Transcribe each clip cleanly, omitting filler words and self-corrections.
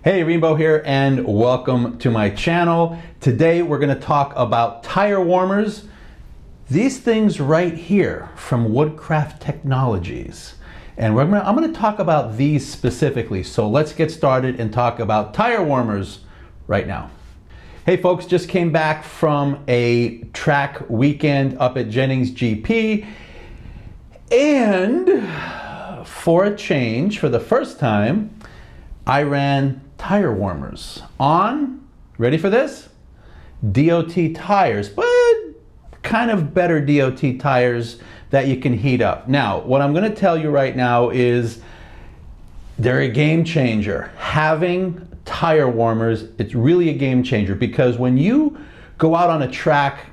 Hey, Rainbow here and welcome to my channel. Today we're going to talk about tire warmers. These things right here from Woodcraft Technologies. And I'm going to talk about these specifically. So let's get started and talk about tire warmers right now. Hey folks, just came back from a track weekend up at Jennings GP. And for a change, for the first time, I ran tire warmers on, ready for this? DOT tires, but kind of better DOT tires that you can heat up. Now, what I'm going to tell you right now is they're a game changer. Having tire warmers, it's really a game changer, because when you go out on a track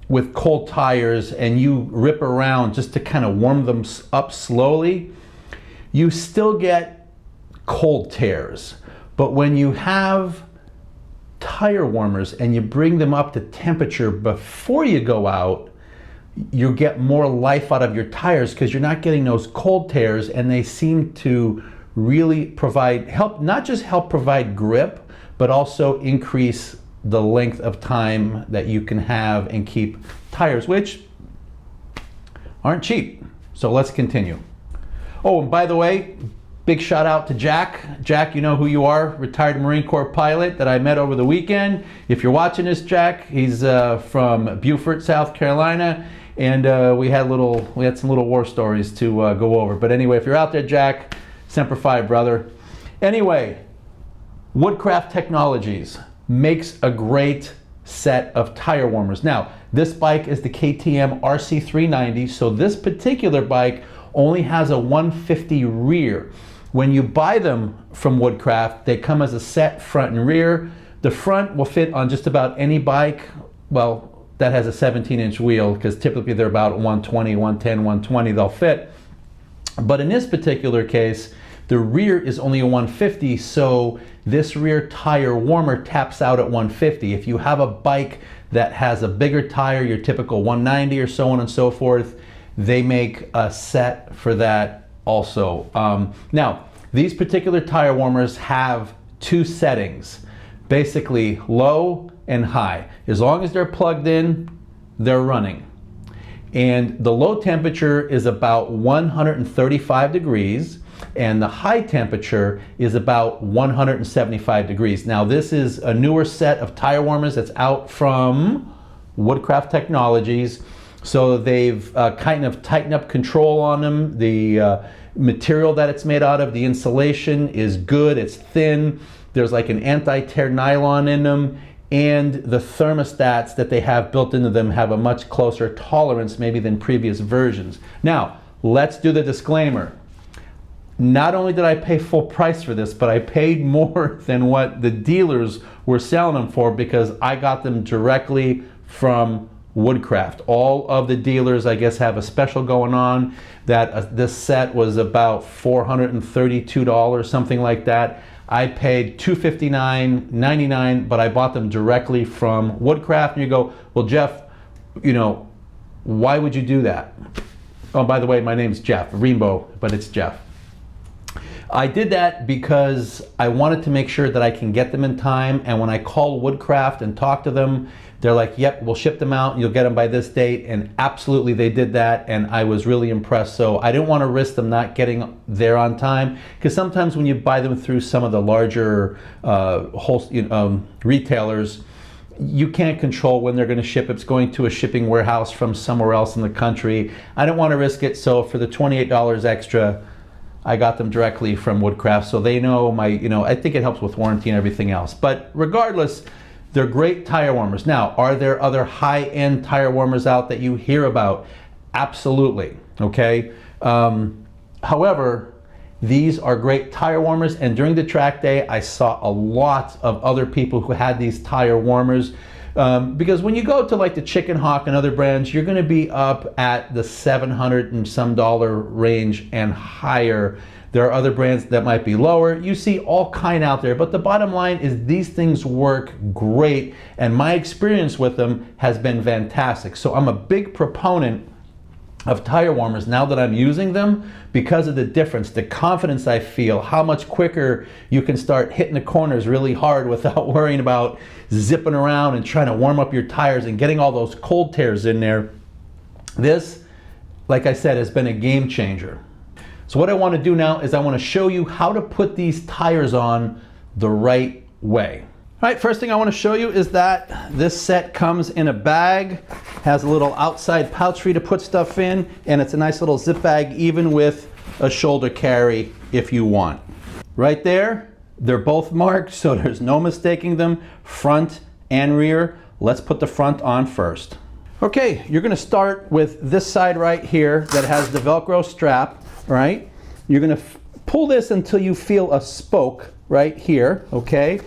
with cold tires and you rip around just to kind of warm them up slowly, you still get cold tears. But when you have tire warmers and you bring them up to temperature before you go out, you get more life out of your tires because you're not getting those cold tears, and they seem to really not just help provide grip, but also increase the length of time that you can have and keep tires, which aren't cheap. So let's continue. Oh, and by the way, big shout out to Jack. Jack, you know who you are, retired Marine Corps pilot that I met over the weekend. If you're watching this, Jack, he's from Beaufort, South Carolina, and we had some little war stories to go over. But anyway, if you're out there, Jack, Semper Fi, brother. Anyway, Woodcraft Technologies makes a great set of tire warmers. Now, this bike is the KTM RC390, so this particular bike only has a 150 rear. When you buy them from Woodcraft, they come as a set front and rear. The front will fit on just about any bike, well, that has a 17-inch wheel, because typically they're about 120, 110, 120, they'll fit. But in this particular case, the rear is only a 150, so this rear tire warmer taps out at 150. If you have a bike that has a bigger tire, your typical 190 or so on and so forth, they make a set for that also. Now, these particular tire warmers have two settings, basically low and high. As long as they're plugged in, they're running. And the low temperature is about 135 degrees, and the high temperature is about 175 degrees. Now, this is a newer set of tire warmers that's out from Woodcraft Technologies. So they've kind of tightened up control on them. The material that it's made out of, the insulation is good, it's thin. There's like an anti-tear nylon in them, and the thermostats that they have built into them have a much closer tolerance maybe than previous versions. Now, let's do the disclaimer. Not only did I pay full price for this, but I paid more than what the dealers were selling them for, because I got them directly from Woodcraft. All of the dealers, I guess, have a special going on that this set was about $432, something like that. I paid $259.99, but I bought them directly from Woodcraft. And you go, well, Jeff, you know, why would you do that? Oh, by the way, my name's Jeff, Rainbow, but it's Jeff. I did that because I wanted to make sure that I can get them in time, and when I call Woodcraft and talk to them, they're like, yep, we'll ship them out and you'll get them by this date. And absolutely they did that, and I was really impressed. So I didn't want to risk them not getting there on time, because sometimes when you buy them through some of the larger retailers, you can't control when they're going to ship. It's going to a shipping warehouse from somewhere else in the country. I didn't want to risk it, so for the $28 extra, I got them directly from Woodcraft, so they know I think it helps with warranty and everything else. But regardless, they're great tire warmers. Now, are there other high-end tire warmers out that you hear about? Absolutely, okay? However, these are great tire warmers, and during the track day, I saw a lot of other people who had these tire warmers. Because when you go to like the Chicken Hawk and other brands, you're going to be up at the $700 and some range and higher. There are other brands that might be lower. You see all kind out there, but the bottom line is these things work great, and my experience with them has been fantastic. So I'm a big proponent of tire warmers now that I'm using them because of the difference, the confidence I feel, how much quicker you can start hitting the corners really hard without worrying about zipping around and trying to warm up your tires and getting all those cold tears in there. This, like I said, has been a game changer. So what I want to do now is I want to show you how to put these tires on the right way. All right, first thing I want to show you is that this set comes in a bag, has a little outside pouch for you to put stuff in, and it's a nice little zip bag even with a shoulder carry if you want. Right there, they're both marked, so there's no mistaking them, front and rear. Let's put the front on first. Okay, you're going to start with this side right here that has the Velcro strap, right? You're going to pull this until you feel a spoke right here, okay?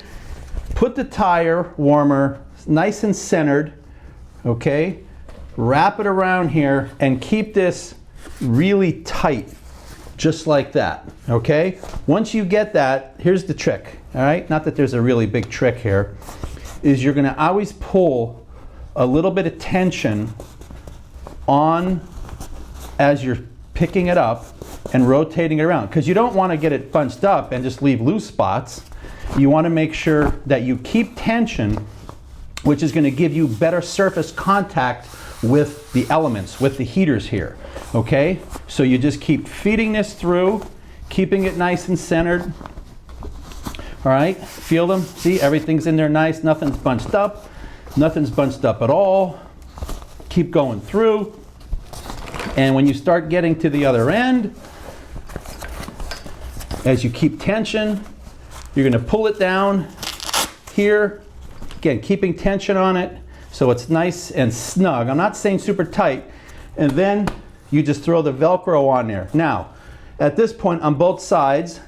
Put the tire warmer nice and centered, okay? Wrap it around here and keep this really tight, just like that, okay? Once you get that, here's the trick, all right? Not that there's a really big trick here, is you're gonna always pull a little bit of tension on as you're picking it up and rotating it around, because you don't want to get it bunched up and just leave loose spots. You want to make sure that you keep tension, which is going to give you better surface contact with the elements, with the heaters here, okay? So you just keep feeding this through, keeping it nice and centered. All right, feel them, see, everything's in there nice, nothing's bunched up at all. Keep going through, and when you start getting to the other end, as you keep tension, you're going to pull it down here, again keeping tension on it so it's nice and snug. I'm not saying super tight, and then you just throw the Velcro on there. Now at this point on both sides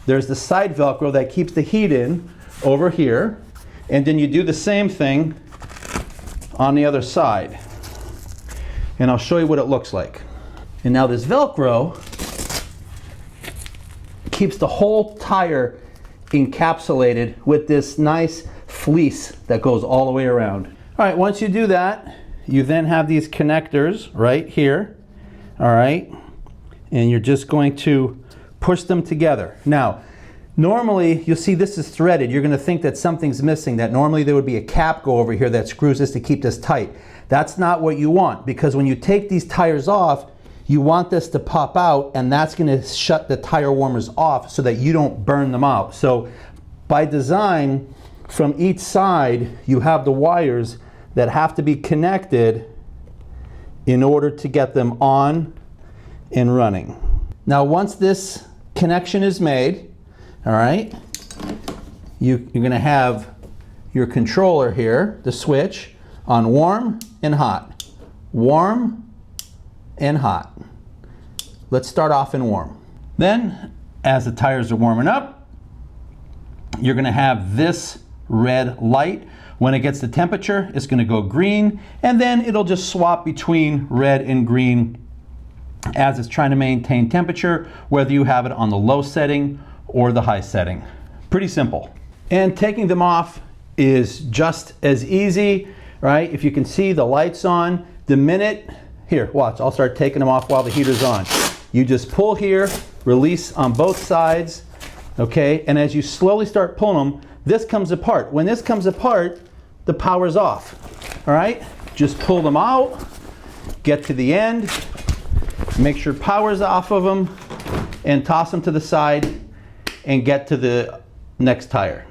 there's the side Velcro that keeps the heat in over here, and then you do the same thing on the other side, and I'll show you what it looks like. And now this Velcro keeps the whole tire encapsulated with this nice fleece that goes all the way around. All right, once you do that, you then have these connectors right here, all right, and you're just going to push them together. Now, normally you'll see this is threaded. You're going to think that something's missing, that normally there would be a cap go over here that screws this to keep this tight. That's not what you want, because when you take these tires off, you want this to pop out, and that's going to shut the tire warmers off so that you don't burn them out. So by design, from each side you have the wires that have to be connected in order to get them on and running. Now once this connection is made, all right, you're going to have your controller here, the switch, on warm and hot. Warm and hot. Let's start off in warm. Then, as the tires are warming up, you're going to have this red light. When it gets the temperature, it's going to go green, and then it'll just swap between red and green as it's trying to maintain temperature, whether you have it on the low setting or the high setting. Pretty simple. And taking them off is just as easy, right? If you can see the lights on, the minute, here, watch, I'll start taking them off while the heater's on. You just pull here, release on both sides, okay? And as you slowly start pulling them, this comes apart. When this comes apart, the power's off, all right? Just pull them out, get to the end, make sure power's off of them, and toss them to the side and get to the next tire.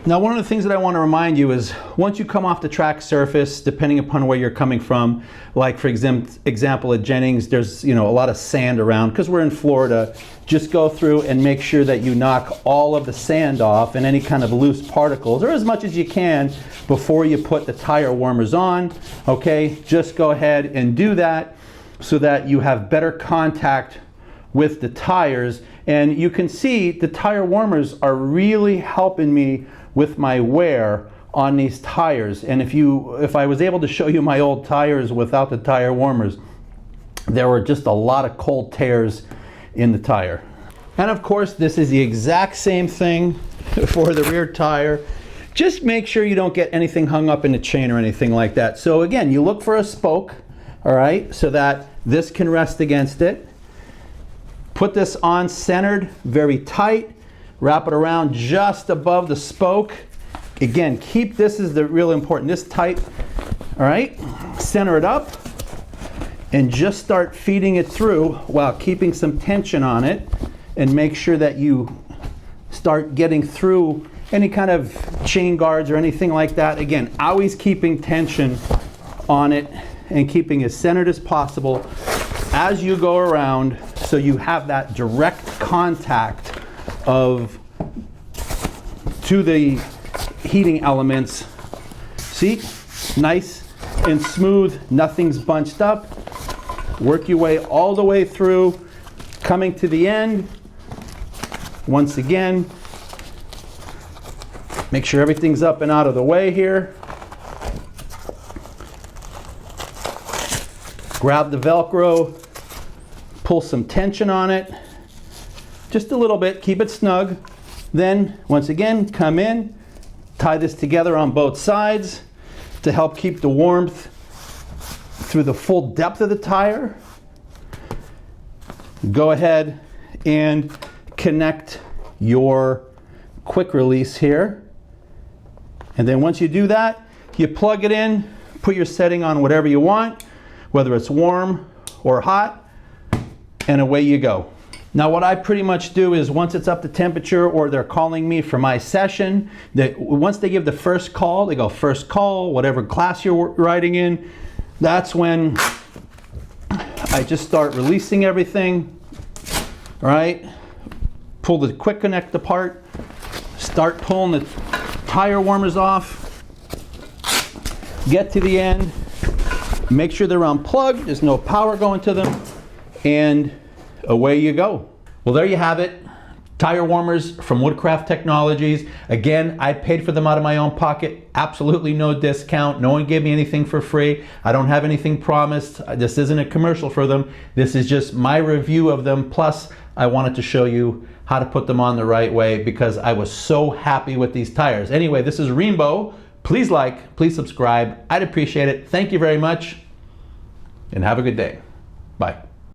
Now, one of the things that I want to remind you is once you come off the track surface, depending upon where you're coming from, like for example at Jennings, there's a lot of sand around because we're in Florida. Just go through and make sure that you knock all of the sand off and any kind of loose particles, or as much as you can, before you put the tire warmers on. Okay, just go ahead and do that so that you have better contact with the tires. And you can see the tire warmers are really helping me with my wear on these tires. And if I was able to show you my old tires without the tire warmers, there were just a lot of cold tears in the tire. And of course, this is the exact same thing for the rear tire. Just make sure you don't get anything hung up in the chain or anything like that. So again, you look for a spoke, all right, so that This can rest against it. Put this on centered, very tight. Wrap it around just above the spoke. Again, keep this is the real important, this tight, all right? Center it up and just start feeding it through while keeping some tension on it, and make sure that you start getting through any kind of chain guards or anything like that. Again, always keeping tension on it and keeping as centered as possible as you go around, so you have that direct contact to the heating elements. See, nice and smooth, nothing's bunched up. Work your way all the way through, coming to the end. Once again, make sure everything's up and out of the way here. Grab the Velcro, pull some tension on it, just a little bit, keep it snug. Then, once again, come in, tie this together on both sides to help keep the warmth through the full depth of the tire. Go ahead and connect your quick release here. And then once you do that, you plug it in, put your setting on whatever you want, whether it's warm or hot, and away you go. Now what I pretty much do is, once it's up to temperature or they're calling me for my session, once they give the first call, they go first call, whatever class you're riding in, that's when I just start releasing everything, all right? Pull the quick connect apart, start pulling the tire warmers off, get to the end, make sure they're unplugged, there's no power going to them, and away you go. Well, there you have it. Tire warmers from Woodcraft Technologies. Again, I paid for them out of my own pocket. Absolutely no discount. No one gave me anything for free. I don't have anything promised. This isn't a commercial for them. This is just my review of them. Plus, I wanted to show you how to put them on the right way because I was so happy with these tires. Anyway, this is Rainbow. Please like, please subscribe. I'd appreciate it. Thank you very much, and have a good day. Bye.